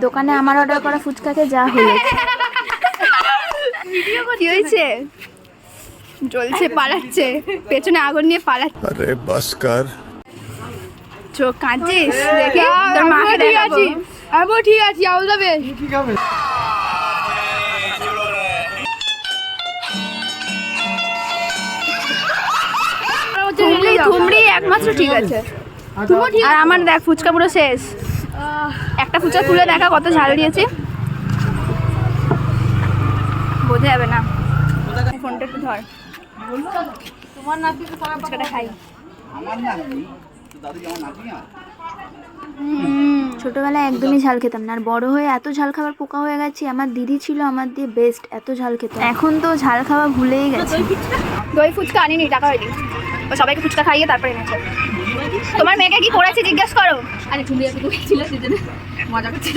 দোকানে আমার অর্ডার করা ফুচকাকে যা হলো। কি হয়েছে? জ্বলছে, পালাচ্ছে, পেছনে আগুন নিয়ে পালাচ্ছে। আরে বাস কর। চোখ কাঁদছিস? দেখি তোর মাকে দেখাবো। আমি ঠিক আছি, আউল যাবে। থুমড়ি একমাত্র ঠিক আছে। আর আমার দেখ ফুচকা পুরো শেষ। একটা ফুচকা তুলে দেখা কত ঝাল দিয়েছি, বোঝা যাবে না। ফোনটা একটু ধর, তোমার নাতি তো সারা ফুচকাটা খাই। ছোটবেলায় একদমই ঝাল খেতাম না, আর বড় হয়ে এত ঝাল খাবার পোকা হয়ে গেছি। আমার দিদি ছিল আমার দিয়ে বেস্ট, এত ঝাল খেত। এখন তো ঝাল খাওয়া ভুলেই গেছি। দই ফুচকা আনিনি, টাকা হয়নি। ও সবাইকে ফুচকা খাইয়ে তারপরে এনেছে। তোমার মেয়েকে কি করেছে জিজ্ঞেস করো। আরে ঝুলিয়া তো ছিল সেজন্য মজা করছে।